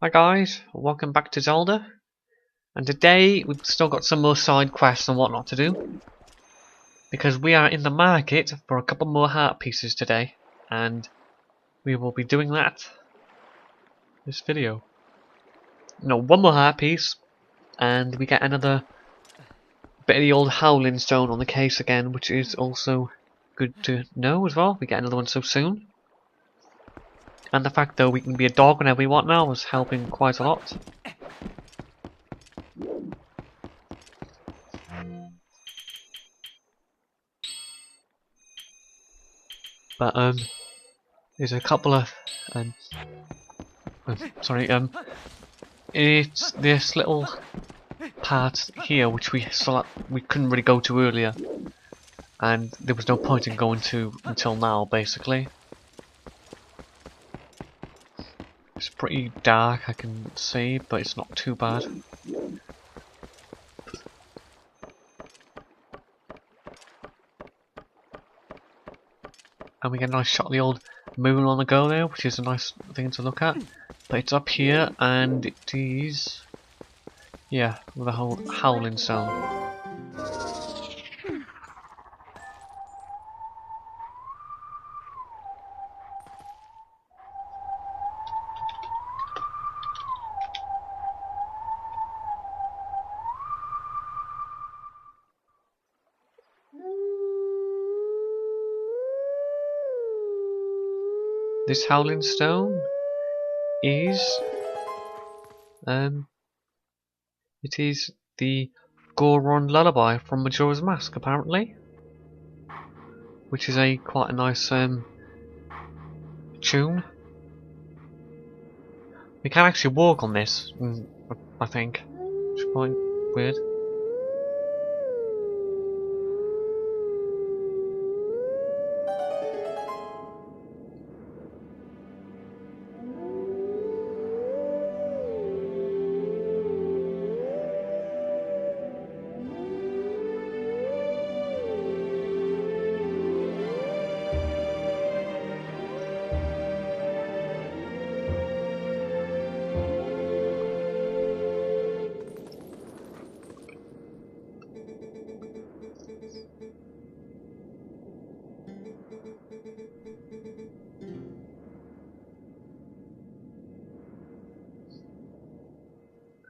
Hi guys, welcome back to Zelda. And today we've still got some more side quests and whatnot to do. Because we are in the market for a couple more heart pieces today. And we will be doing that this video. No, one more heart piece. And we get another bit of the old Howling Stone on the case again, which is also good to know as well. We get another one so soon. And the fact that we can be a dog whenever we want now is helping quite a lot. But there's a couple of it's this little part here which we couldn't really go to earlier, and there was no point in going to until now. Basically, it's pretty dark, I can see, but it's not too bad. And we get a nice shot of the old moon on the go there, which is a nice thing to look at. But it's up here, and it is, yeah, with a whole Howling Stone. This Howling Stone is, it is the Goron Lullaby from Majora's Mask, apparently, which is quite a nice tune. We can actually walk on this, I think, which is quite weird.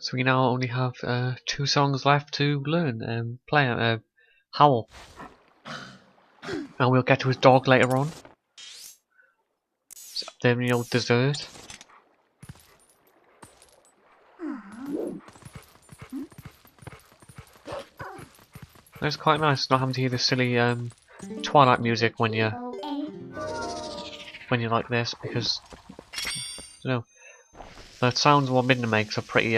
So we now only have 2 songs left to learn. Play Howl, and we'll get to his dog later on. It's up there in the old desert. It's quite nice not having to hear the silly Twilight music when you're like this, because you know the sounds what Midna makes are pretty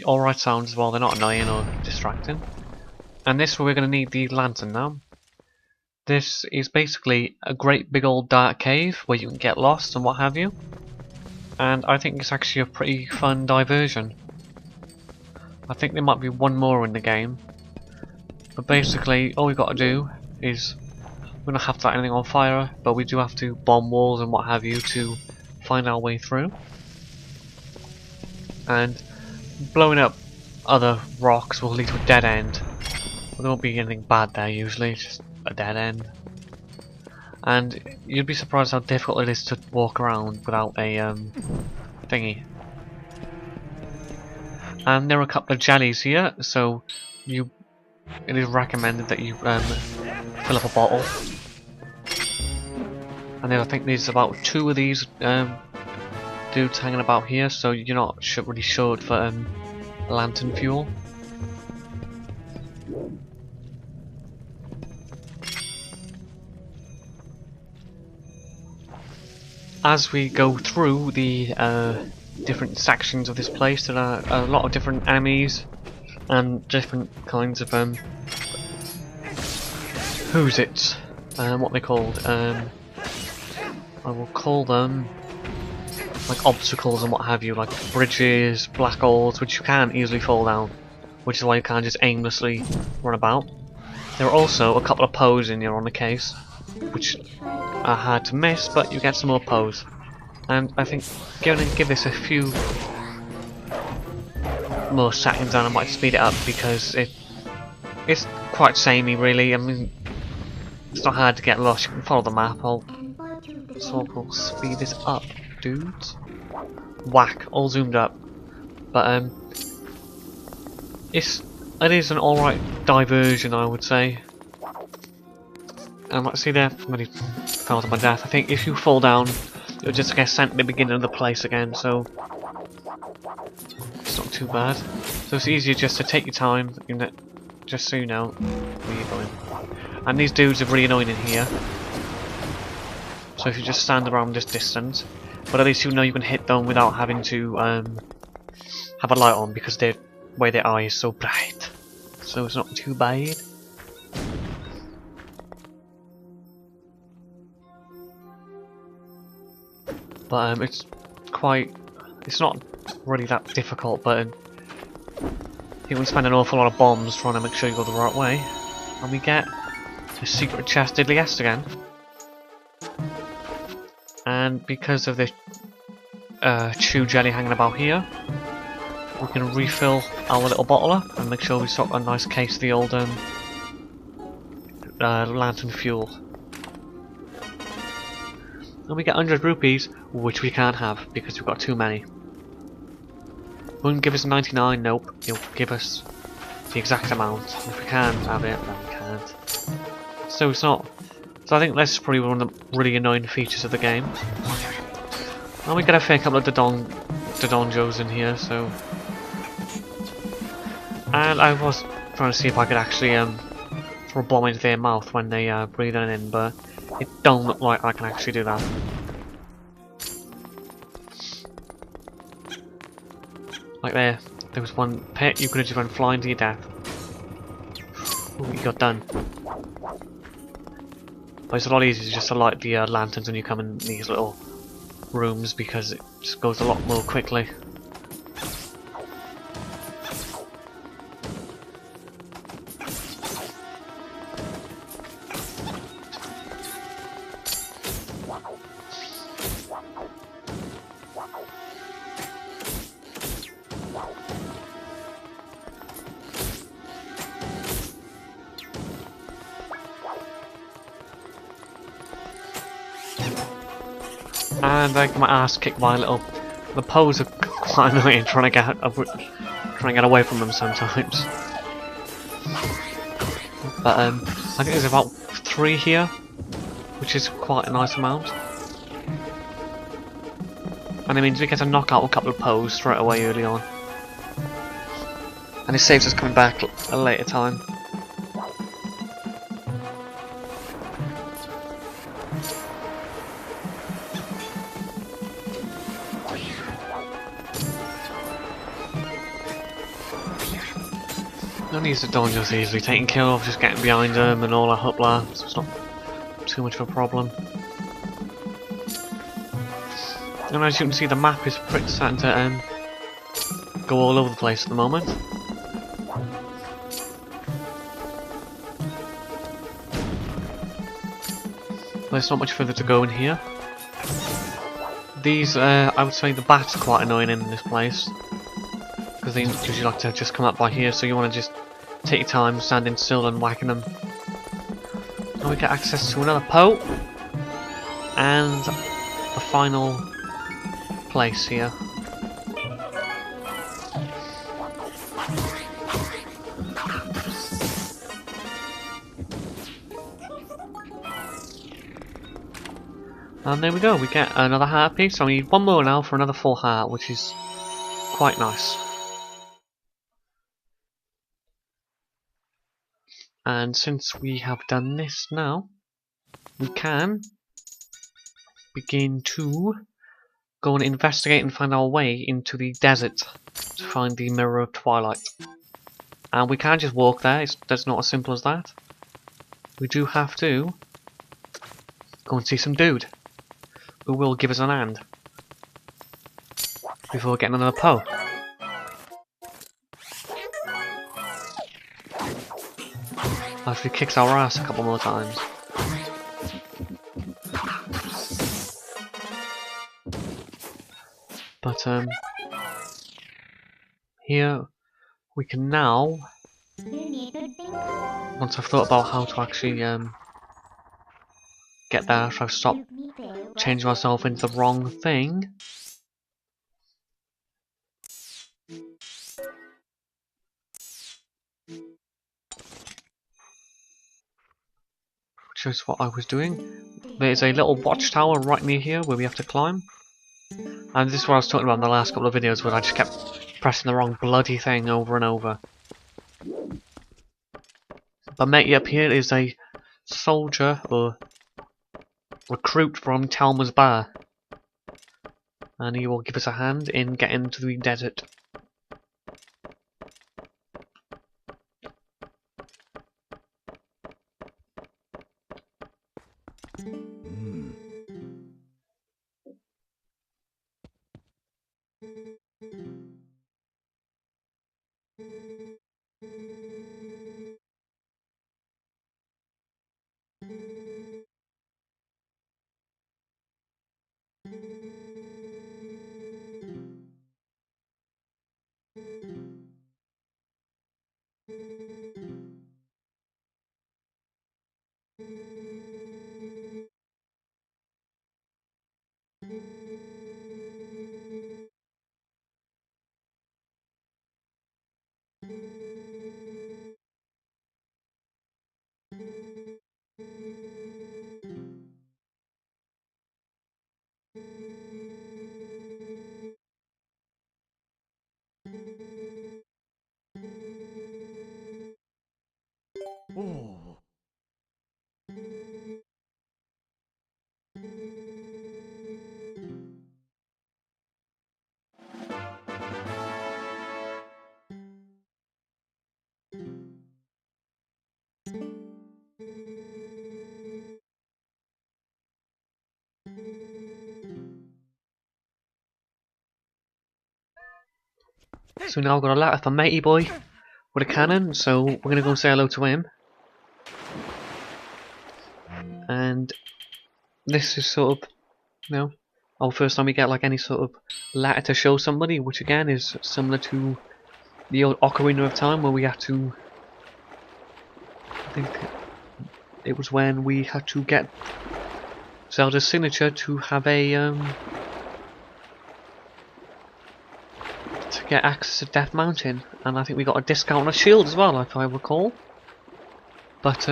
alright sounds as well. They're not annoying or distracting. And this we're going to need the lantern now. This is basically a great big old dark cave where you can get lost and what have you. And I think it's actually a pretty fun diversion. I think there might be one more in the game. But basically all we've got to do is, we don't have to light anything on fire, but we do have to bomb walls and what have you to find our way through. And blowing up other rocks will lead to a dead end. Well, there won't be anything bad there usually, it's just a dead end. And you'd be surprised how difficult it is to walk around without a thingy. And there are a couple of jellies here, so it is recommended that you fill up a bottle. And then I think there's about 2 of these dudes hanging about here, so you're not really short for lantern fuel. As we go through the different sections of this place, there are a lot of different enemies and different kinds of who's it? What they're called? I will call them like obstacles and what have you, like bridges, black holes, which you can easily fall down, which is why you can't just aimlessly run about. There are also a couple of Poes in here on the case, which are hard to miss, but you get some more Poes. And I think give this a few more seconds and I might speed it up because it's quite samey really. I mean, it's not hard to get lost, you can follow the map. So we'll speed this up, dudes. Whack, all zoomed up. But it is an alright diversion, I would say. And let's see there, somebody fell to my death. I think if you fall down, you'll just get sent to the beginning of the place again, so it's not too bad. So it's easier just to take your time, just so you know where you're going. And these dudes are really annoying in here. So if you just stand around this distance, but at least you know you can hit them without having to have a light on because the way their eye is so bright. So it's not too bad. But it's not really that difficult, but you can spend an awful lot of bombs trying to make sure you go the right way. And we get a secret chest diddly est again. And because of the chew jelly hanging about here, we can refill our little bottler and make sure we stock a nice case of the old lantern fuel. And we get 100 rupees, which we can't have because we've got too many. Won't give us 99, nope. He'll give us the exact amount. If we can't have it, then we can't. So it's not. So I think that's probably one of the really annoying features of the game. And we get a fair couple of Dodonjos in here, so. And I was trying to see if I could actually throw a bomb into their mouth when they breathe it in, but it don't look like I can actually do that. Like there was one pit, you could have just run flying to your death. Ooh, you got done. But it's a lot easier just to light the lanterns when you come in these little rooms because it just goes a lot more quickly. And I got my ass kicked by the Poes are quite annoying trying to get away from them sometimes. But I think there's about 3 here, which is quite a nice amount. And it means we get to knock out a couple of Poes straight away early on. And it saves us coming back at a later time. None of these are just easily taken care of, just getting behind them and all that hoopla, so it's not too much of a problem. And as you can see, the map is pretty starting to go all over the place at the moment. There's not much further to go in here. These, I would say the bats are quite annoying in this place. Because they usually like to just come up by here, so you want to just take your time standing still and whacking them. And we get access to another Poe. And the final place here. And there we go, we get another heart piece. So we need one more now for another full heart, which is quite nice. And since we have done this now, we can begin to go and investigate and find our way into the desert to find the Mirror of Twilight. And we can't just walk there, that's not as simple as that. We do have to go and see some dude who will give us an hand before getting another Poe. After he kicks our ass a couple more times. But here we can now, once I've thought about how to actually get there, if I've stopped changing myself into the wrong thing. Which is what I was doing. There's a little watchtower right near here where we have to climb. And this is what I was talking about in the last couple of videos, where I just kept pressing the wrong bloody thing over and over. But matey up here is a soldier, or recruit from Talma's Bar. And he will give us a hand in getting to the desert. So now I've got a letter from matey boy with a cannon, so we're gonna go say hello to him. And this is sort of, you know, our first time we get like any sort of letter to show somebody, which again is similar to the old Ocarina of Time, where we had to, I think it was when we had to get Zelda's signature to have a to get access to Death Mountain, and I think we got a discount on a shield as well, if I recall. But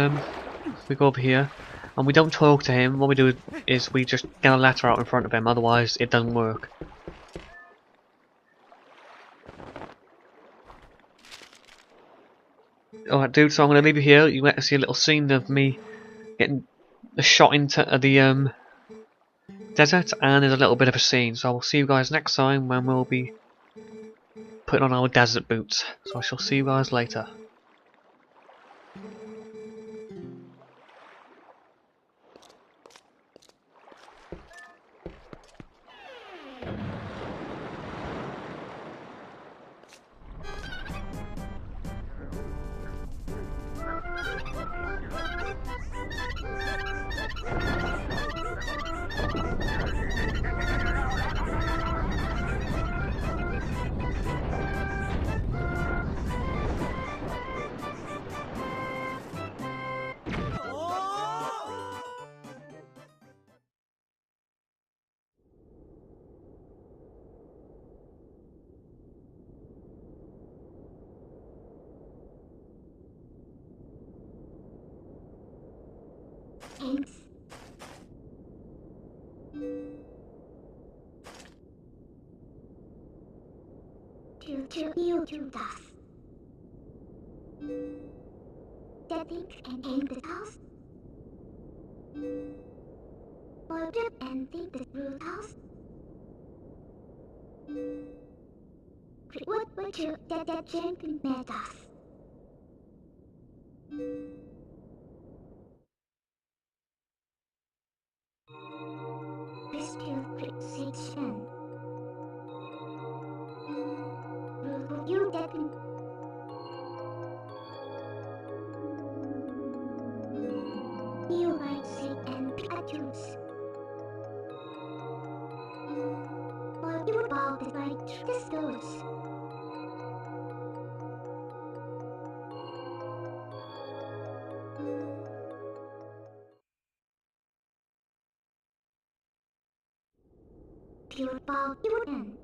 we go over here and we don't talk to him. What we do is we just get a letter out in front of him, otherwise it doesn't work. Alright dude, so I'm going to leave you here. You get to see a little scene of me getting a shot into the desert, and there's a little bit of a scene. So I will see you guys next time when we'll be putting on our desert boots. So I shall see you guys later. Thanks. To you to us. Getting and aim the house. For trip and think the root house. What would you that champion made us? Crystal precision. You that you might say and Pikachu's. Or you about the right this goes. Pure about you and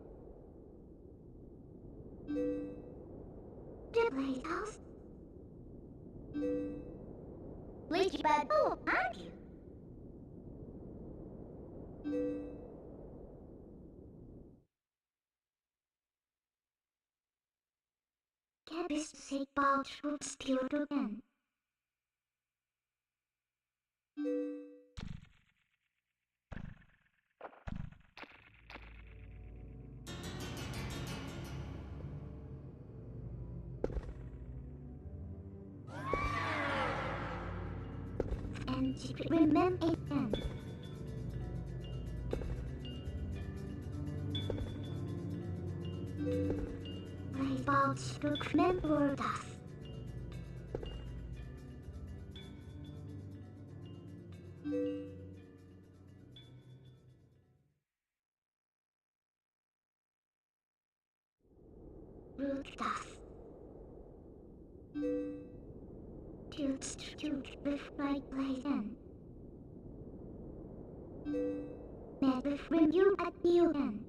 the playhouse. Leaky bad. Oh, aren't you? Cabby's say about roots pure again. And she remember again. Right about to remember us. Root dust. Tilts to with right place in. Met with review at you and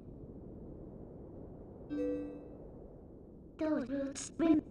those roots rim